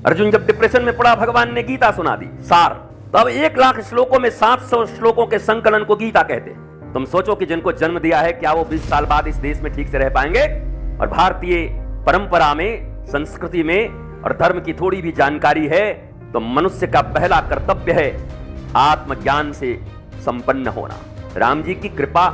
अर्जुन जब डिप्रेशन में पड़ा, भगवान ने गीता सुना दी सार। तो अब 1,00,000 श्लोकों में 700 श्लोकों के संकलन को गीता कहते। तुम सोचो कि जिनको जन्म दिया है, क्या वो 20 साल बाद इस देश में ठीक से रह पाएंगे? और भारतीय परंपरा में, संस्कृति में और धर्म की थोड़ी भी जानकारी है तो मनुष्य का पहला कर्तव्य है आत्मज्ञान से संपन्न होना। राम जी की कृपा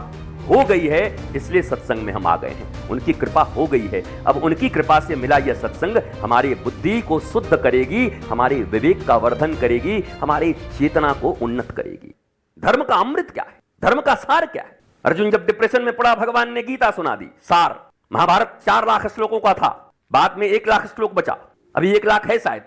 हो गई है, इसलिए सत्संग में हम आ गए हैं। उनकी कृपा हो गई है, अब उनकी कृपा से मिला यह सत्संग हमारी बुद्धि को शुद्ध करेगी, हमारे विवेक का वर्धन करेगी, हमारी चेतना को उन्नत करेगी। धर्म का अमृत क्या है? धर्म का सार क्या है? अर्जुन जब डिप्रेशन में पड़ा, भगवान ने गीता सुना दी सार। महाभारत 4,00,000 श्लोकों का था, बाद में 1,00,000 श्लोक बचा। अभी 1,00,000 है शायद,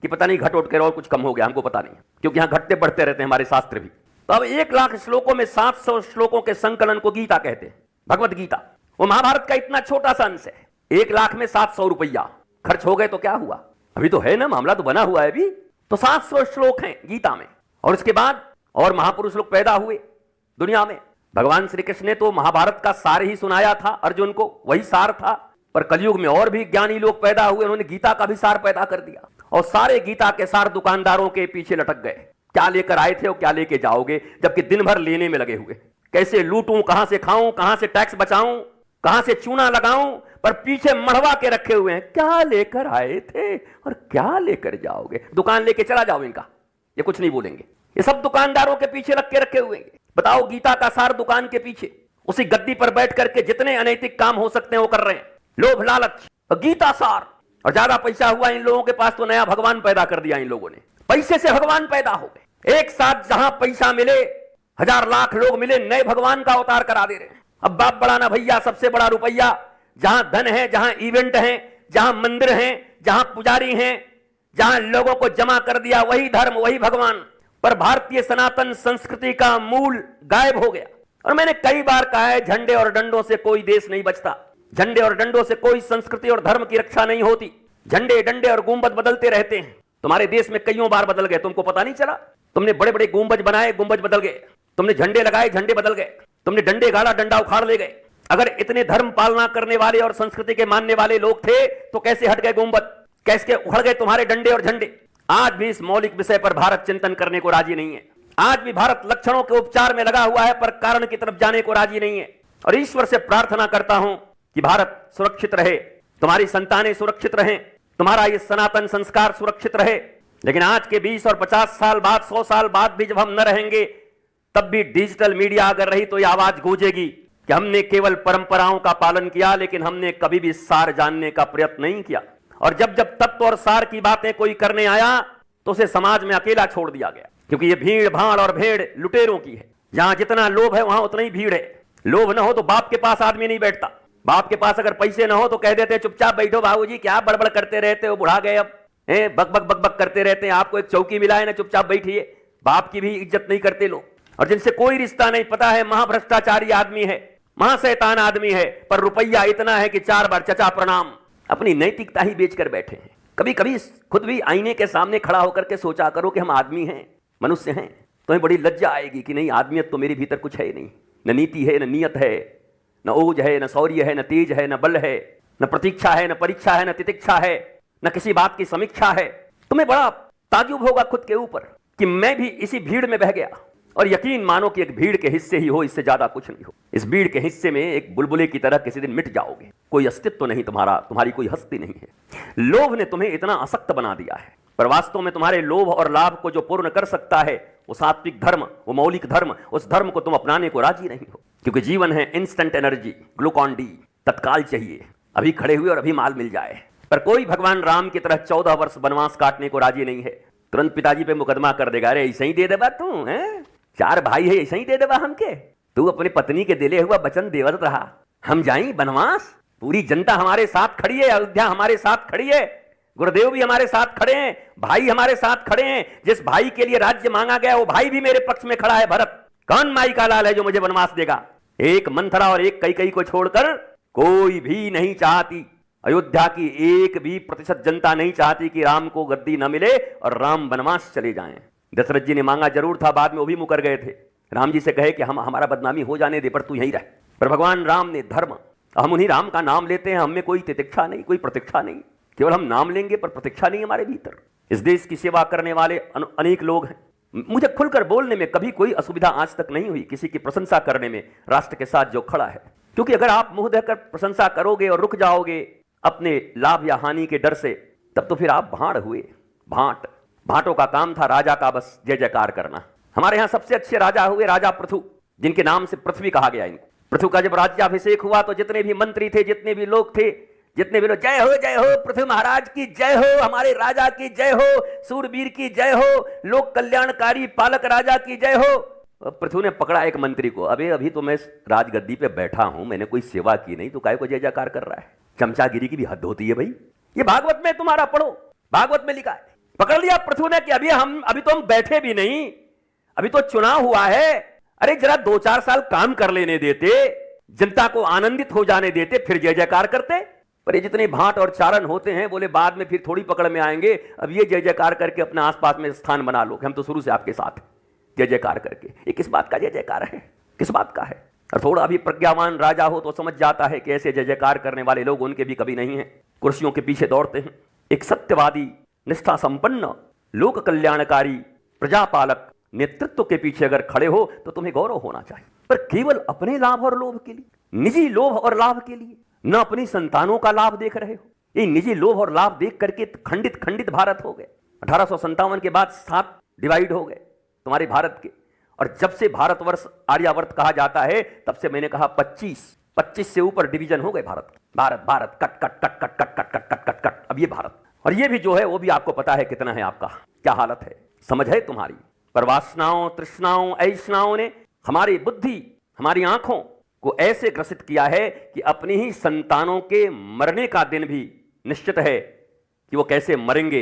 कि पता नहीं घट उठ कर और कुछ कम हो गया, हमको पता नहीं, क्योंकि यहां घटते बढ़ते रहते हैं हमारे शास्त्र भी। तो अब 1,00,000 श्लोकों में 700 श्लोकों के संकलन को गीता कहते हैं। भगवत गीता वो महाभारत का इतना छोटा सा अंश है। 1,00,000 में 700 रुपया खर्च हो गए तो क्या हुआ? अभी तो है ना, मामला तो बना हुआ है अभी। तो 700 श्लोक हैं गीता में, और उसके बाद और महापुरुष लोग पैदा हुए दुनिया में। भगवान श्री कृष्ण ने तो महाभारत का सार ही सुनाया था अर्जुन को, वही सार था। पर कलयुग में और भी ज्ञानी लोग पैदा हुए, उन्होंने गीता का भी सार पैदा कर दिया। और सारे गीता के सार दुकानदारों के पीछे लटक गए। क्या लेकर आए थे और क्या लेके जाओगे, जबकि दिन भर लेने में लगे हुए। कैसे लूटूं, कहां से खाऊं, कहां से टैक्स बचाऊं, कहां से चूना लगाऊं, पर पीछे मढ़वा के रखे हुए हैं। क्या लेकर आए थे और क्या लेकर जाओगे? दुकान लेके चला जाओ इनका, ये कुछ नहीं बोलेंगे। ये सब दुकानदारों के पीछे रख के रखे हुए हैं। बताओ, गीता का सार दुकान के पीछे, उसी गद्दी पर बैठ करके जितने अनैतिक काम हो सकते हैं वो कर रहे हैं। लोभ लालच और गीता सार, और ज्यादा पैसा हुआ इन लोगों के पास तो नया भगवान पैदा कर दिया इन लोगों ने। पैसे से भगवान पैदा हो गए। एक साथ जहां पैसा मिले, 1,000 लाख लोग मिले, नए भगवान का अवतार करा दे रहे हैं। अब बाप बड़ा ना भैया, सबसे बड़ा रुपया। जहां धन है, जहां इवेंट है, जहां मंदिर है, जहां पुजारी हैं, जहां लोगों को जमा कर दिया, वही धर्म, वही भगवान। पर भारतीय सनातन संस्कृति का मूल गायब हो गया। और मैंने कई बार कहा है, झंडे और डंडों से कोई देश नहीं बचता। झंडे और डंडों से कोई संस्कृति और धर्म की रक्षा नहीं होती। झंडे डंडे और गुंबद बदलते रहते हैं। तुम्हारे देश में कईयों बार बदल गए, तुमको पता नहीं चला? तुमने बड़े बड़े गुंबज बनाए, गुंबज बदल गए। तुमने झंडे लगाए, झंडे बदल गए। तुमने डंडे गाड़ा, डंडा उखाड़ ले गए। अगर इतने धर्म पालना करने वाले और संस्कृति के मानने वाले लोग थे तो कैसे हट गए गुंबद, कैसे उखड़ गए तुम्हारे डंडे और झंडे? आज भी इस मौलिक विषय पर भारत चिंतन करने को राजी नहीं है। आज भी भारत लक्षणों के उपचार में लगा हुआ है, पर कारण की तरफ जाने को राजी नहीं है। और ईश्वर से प्रार्थना करता हूं कि भारत सुरक्षित रहे, तुम्हारी संतानें सुरक्षित रहें, तुम्हारा ये सनातन संस्कार सुरक्षित रहे। लेकिन आज के 20 और 50 साल बाद, 100 साल बाद भी जब हम न रहेंगे, तब भी डिजिटल मीडिया अगर रही तो यह आवाज गूंजेगी कि हमने केवल परंपराओं का पालन किया, लेकिन हमने कभी भी सार जानने का प्रयत्न नहीं किया। और जब जब तत्व और सार की बातें कोई करने आया तो उसे समाज में अकेला छोड़ दिया गया, क्योंकि ये भीड़ भाड़ और भेड़ लुटेरों की है। जहां जितना लोभ है वहां उतना ही भीड़ है। लोभ न हो तो बाप के पास आदमी नहीं बैठता। बाप के पास अगर पैसे ना हो तो कह देते चुपचाप बैठो बाबूजी, क्या बड़बड़ करते रहते हो, बुढ़ा गए अब, बक बक बक बक करते रहते हैं। आपको एक चौकी मिला है ना, चुपचाप बैठिए। बाप की भी इज्जत नहीं करते लोग। और जिनसे कोई रिश्ता नहीं, पता है महाभ्रष्टाचारी आदमी है, महाशैतान आदमी है, पर रुपया इतना है कि 4 बार चचा प्रणाम। अपनी नैतिकता ही बेचकर बैठे हैं। कभी कभी खुद भी आईने के सामने खड़ा होकर के सोचा करो कि हम आदमी हैं, मनुष्य हैं। तुम्हें बड़ी लज्जा आएगी कि नहीं, आदमियत तो मेरे भीतर कुछ है नहीं। न नीति है, न नियत है, न ओज है, न शौर्य है, न तेज है, न बल है, न प्रतीक्षा है, न परीक्षा है, न तितिक्षा है, न किसी बात की समीक्षा है। तुम्हें बड़ा ताज्जुब होगा खुद के ऊपर कि मैं भी इसी भीड़ में बह गया। और यकीन मानो कि एक भीड़ के हिस्से ही हो, इससे ज्यादा कुछ नहीं हो। इस भीड़ के हिस्से में एक बुलबुले की तरह किसी दिन मिट जाओगे। कोई अस्तित्व नहीं तुम्हारा, तुम्हारी कोई हस्ती नहीं है। लोभ ने तुम्हें इतना असक्त बना दिया है, पर वास्तव में तुम्हारे लोभ और लाभ को जो पूर्ण कर सकता है वो सात्विक धर्म, वो मौलिक धर्म, उस धर्म को तुम अपनाने को राजी नहीं हो। क्योंकि जीवन है इंस्टेंट एनर्जी, ग्लूकॉन डी, तत्काल चाहिए, अभी खड़े हुए और अभी माल मिल जाए। पर कोई भगवान राम की तरह 14 वर्ष वनवास काटने को राजी नहीं है। तुरंत पिताजी पे मुकदमा कर देगा, अरे ऐसे ही दे देगा तू, हैं 4 भाई है, ऐसे ही दे देगा हमके, तू अपनी पत्नी के दिले हुआ वचन देवत रहा, हम जाई वनवास। पूरी जनता हमारे साथ खड़ी है, अयोध्या हमारे साथ खड़ी है, गुरुदेव भी हमारे साथ खड़े हैं, भाई हमारे साथ खड़े हैं। जिस भाई के लिए राज्य मांगा गया वो भाई भी मेरे पक्ष में खड़ा है। भरत, कौन माई का लाल है जो मुझे वनवास देगा? एक मंथरा और एक कैकेयी को छोड़कर कोई भी नहीं चाहती, अयोध्या की 1% जनता नहीं चाहती कि राम को गद्दी न मिले और राम वनवास चले जाएं। दशरथ जी ने मांगा जरूर था, बाद में वो भी मुकर गए थे। राम जी से कहे कि हम हमारा बदनामी हो जाने दे, पर तू यहीं रह। पर भगवान राम ने धर्म, हम उन्हीं राम का नाम लेते हैं, हमें कोई तितिक्षा नहीं, कोई प्रतीक्षा नहीं। केवल हम नाम लेंगे पर प्रतीक्षा नहीं हमारे भीतर। इस देश की सेवा करने वाले अनेक लोग हैं। मुझे खुलकर बोलने में कभी कोई असुविधा आज तक नहीं हुई, किसी की प्रशंसा करने में राष्ट्र के साथ जो खड़ा है। क्योंकि अगर आप मुंह देकर प्रशंसा करोगे और रुक जाओगे अपने लाभ या हानि के डर से, तब तो फिर आप भाड़ हुए। भाटों का काम था राजा का बस जय जयकार करना। हमारे यहां सबसे अच्छे राजा हुए राजा पृथु, जिनके नाम से पृथ्वी कहा गया इनको। पृथु का जब राज्याभिषेक हुआ तो जितने भी मंत्री थे, जितने भी लोग थे, जितने भी लोग जय हो पृथ्वी महाराज की जय हो, हमारे राजा की जय हो, सूरवीर की जय हो, लोक कल्याणकारी पालक राजा की जय हो। पृथु ने पकड़ा एक मंत्री को, अभी तो मैं राजगद्दी पे बैठा हूं, मैंने कोई सेवा की नहीं, तो काय को जय जयकार कर रहा है। चमचागिरी की भी हद होती है भाई। ये भागवत में तुम्हारा पढ़ो, भागवत में लिखा है। पकड़ लिया पृथु ने कि अभी तो हम बैठे भी नहीं, अभी तो चुनाव हुआ है। अरे जरा 2-4 साल काम कर लेने देते, जनता को आनंदित हो जाने देते, फिर जय जयकार करते। पर ये जितने भाट और चारण होते हैं, बोले बाद में फिर थोड़ी पकड़ में आएंगे, अब ये जय जयकार करके अपने आसपास में स्थान बना लो, हम तो शुरू से आपके साथ हैं, जय जयकार करके। ये किस बात का जय जयकार है, किस बात का है? और थोड़ा भी प्रज्ञावान राजा हो तो समझ जाता है कि ऐसे जय जयकार करने वाले लोग उनके भी कभी नहीं है, कुर्सियों के पीछे दौड़ते हैं। एक सत्यवादी, निष्ठा संपन्न, लोक कल्याणकारी, प्रजापालक नेतृत्व के पीछे अगर खड़े हो तो तुम्हें गौरव होना चाहिए। पर केवल अपने लाभ और लोभ के लिए, निजी लोभ और लाभ के लिए न अपनी संतानों का लाभ देख रहे हो। ये निजी लोभ और लाभ देख करके खंडित भारत हो गए। 1857 के बाद 7 डिवाइड हो गए तुम्हारे भारत के। और जब से भारतवर्ष आर्यावर्त कहा जाता है, तब से मैंने कहा 25 से ऊपर डिवीजन हो गए Bharat. Bharat cut cut cut cut cut cut cut cut cut cut. अब ये भारत, और ये भी जो है वो भी आपको पता है कितना है आपका, क्या हालत है, समझ है तुम्हारी। पर वासनाओं, तृष्णाओं, ऐषणाओं ने हमारी बुद्धि, हमारी आंखों को ऐसे ग्रसित किया है कि अपनी ही संतानों के मरने का दिन भी निश्चित है कि वो कैसे मरेंगे,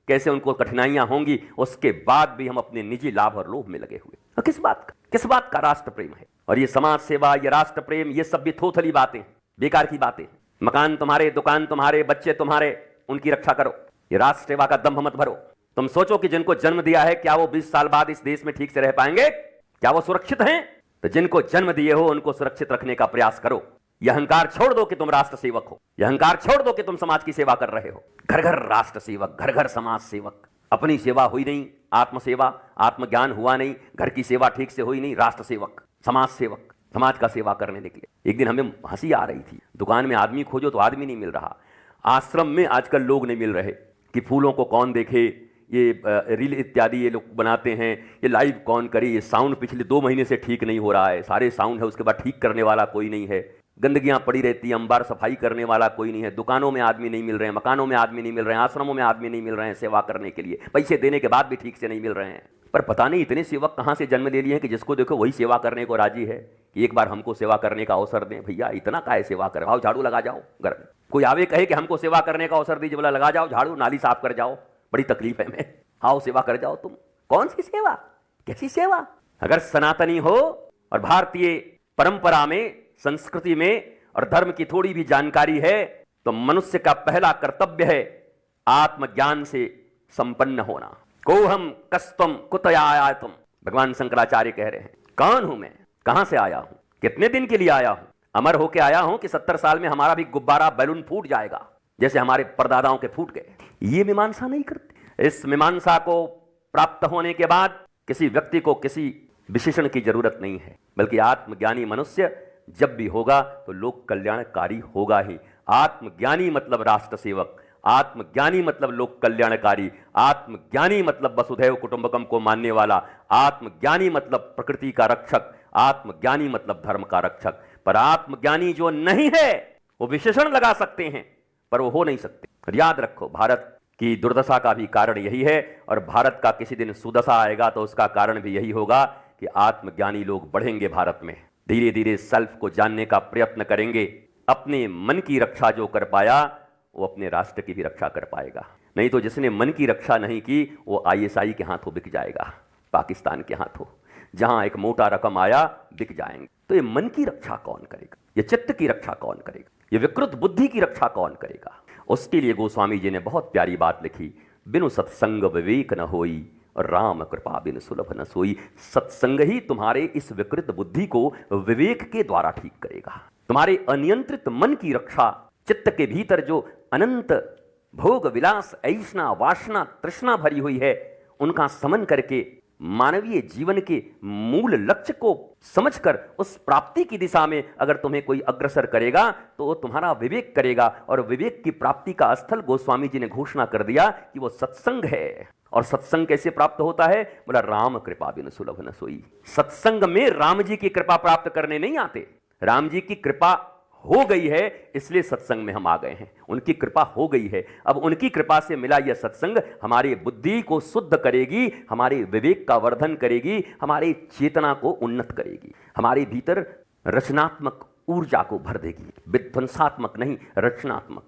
कैसे उनको कठिनाइयां होंगी, उसके बाद भी हम अपने निजी लाभ और लोभ में लगे हुए। और किस बात का राष्ट्र प्रेम है? और ये समाज सेवा, ये राष्ट्र प्रेम, ये सब भी थोथली बातें, बेकार की बातें। मकान तुम्हारे, दुकान तुम्हारे, बच्चे तुम्हारे, उनकी रक्षा करो। ये राष्ट्र सेवा का दंभ मत भरो। तुम सोचो कि जिनको जन्म दिया है, क्या वो 20 साल बाद इस देश में ठीक से रह पाएंगे? क्या वो सुरक्षित हैं? तो जिनको जन्म दिए हो उनको सुरक्षित रखने का प्रयास करो। यह अहंकार छोड़ दो कि तुम राष्ट्र सेवक हो, यह अहंकार छोड़ दो कि तुम समाज की सेवा कर रहे हो। घर घर राष्ट्र सेवक, घर घर समाज सेवक। अपनी सेवा हुई नहीं, आत्म सेवा, आत्मज्ञान हुआ नहीं, घर की सेवा ठीक से हुई नहीं, राष्ट्र सेवक, समाज सेवक, समाज का सेवा करने निकले। एक दिन हमें हंसी आ रही थी, दुकान में आदमी खोजो तो आदमी नहीं मिल रहा, आश्रम में आजकल लोग नहीं मिल रहे कि फूलों को कौन देखे, ये रील इत्यादि ये लोग बनाते हैं, ये लाइव कौन करे, ये साउंड पिछले 2 महीने से ठीक नहीं हो रहा है, सारे साउंड है, उसके बाद ठीक करने वाला कोई नहीं है, गंदगियां पड़ी रहती है, अंबार सफाई करने वाला कोई नहीं है, दुकानों में आदमी नहीं मिल रहे हैं, मकानों में आदमी नहीं मिल रहे हैं, आश्रमों में आदमी नहीं मिल रहे हैं सेवा करने के लिए, पैसे देने के बाद भी ठीक से नहीं मिल रहे हैं। पर पता नहीं इतने सेवक कहाँ से जन्म ले लिए हैं कि जिसको देखो वही सेवा करने को राजी है कि एक बार हमको सेवा करने का अवसर दें। भैया इतना काहे सेवा कर, आओ झाड़ू लगा जाओ घर में। कोई आवे कहे कि हमको सेवा करने का अवसर दीजिए, बोला लगा जाओ झाड़ू, नाली साफ कर जाओ, बड़ी तकलीफ है मैं, आओ सेवा कर जाओ। तुम कौन सी सेवा, कैसी सेवा? अगर सनातनी हो और भारतीय परंपरा में, संस्कृति में और धर्म की थोड़ी भी जानकारी है, तो मनुष्य का पहला कर्तव्य है आत्मज्ञान से संपन्न होना। कोहम कस्तम कुतया आया तुम, भगवान शंकराचार्य कह रहे हैं, कौन हूं मैं, कहां से आया हूं, कितने दिन के लिए आया हूं? अमर होके आया हूं कि 70 साल में हमारा भी गुब्बारा बैलून फूट जाएगा जैसे हमारे परदादाओं के फूट गए? ये मीमांसा नहीं करते। इस मीमांसा को प्राप्त होने के बाद किसी व्यक्ति को किसी विशेषण की जरूरत नहीं है, बल्कि आत्मज्ञानी मनुष्य जब भी होगा तो लोक कल्याणकारी होगा ही। आत्मज्ञानी मतलब राष्ट्र सेवक, आत्मज्ञानी मतलब लोक कल्याणकारी, आत्मज्ञानी मतलब वसुधैव कुटुंबकम को मानने वाला, आत्मज्ञानी मतलब प्रकृति का रक्षक, आत्मज्ञानी मतलब धर्म का रक्षक। पर आत्मज्ञानी जो नहीं है वो विशेषण लगा सकते हैं पर वो हो नहीं सकते। और याद रखो, भारत की दुर्दशा का भी कारण यही है, और भारत का किसी दिन सुदशा आएगा तो उसका कारण भी यही होगा कि आत्मज्ञानी लोग बढ़ेंगे भारत में, धीरे धीरे सेल्फ को जानने का प्रयत्न करेंगे। अपने मन की रक्षा जो कर पाया वो अपने राष्ट्र की भी रक्षा कर पाएगा, नहीं तो जिसने मन की रक्षा नहीं की वो ISI के हाथों बिक जाएगा, पाकिस्तान के हाथों, जहां एक मोटा रकम आया बिक जाएंगे। तो ये मन की रक्षा कौन करेगा, ये चित्त की रक्षा कौन करेगा, ये विकृत बुद्धि की रक्षा कौन करेगा? उसके लिए गोस्वामी जी ने बहुत प्यारी बात लिखी, बिनु सत्संग विवेक न होई और राम कृपा बिन सुलभ न सोई। सत्संग ही तुम्हारे इस विकृत बुद्धि को विवेक के द्वारा ठीक करेगा। तुम्हारे अनियंत्रित मन की रक्षा, चित्त के भीतर जो अनंत भोग विलास ऐषणा वासना तृष्णा भरी हुई है, उनका समन करके मानवीय जीवन के मूल लक्ष्य को समझकर उस प्राप्ति की दिशा में अगर तुम्हें कोई अग्रसर करेगा तो वो तुम्हारा विवेक करेगा। और विवेक की प्राप्ति का स्थल गोस्वामी जी ने घोषणा कर दिया कि वो सत्संग है। और सत्संग कैसे प्राप्त होता है? बोला राम कृपा बिन सुलभ न सोई। सत्संग में राम जी की कृपा प्राप्त करने नहीं आते, राम जी की कृपा हो गई है इसलिए सत्संग में हम आ गए हैं। उनकी कृपा हो गई है, अब उनकी कृपा से मिला यह सत्संग हमारी बुद्धि को शुद्ध करेगी, हमारे विवेक का वर्धन करेगी, हमारी चेतना को उन्नत करेगी, हमारे भीतर रचनात्मक ऊर्जा को भर देगी। विध्वंसात्मक नहीं, रचनात्मक।